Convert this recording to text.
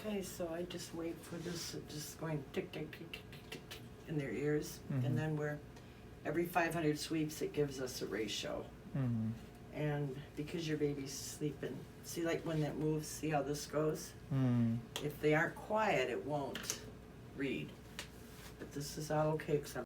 Okay, so I just wait for this, just going tick, tick, tick, tick, tick, tick, tick in their ears, Mhm. and then every 500 sweeps, it gives us a ratio. Mm-hmm. And because your baby's sleeping, see like when that moves, see how this goes? Mm. If they aren't quiet, it won't read. But this is all okay, 'cause I'm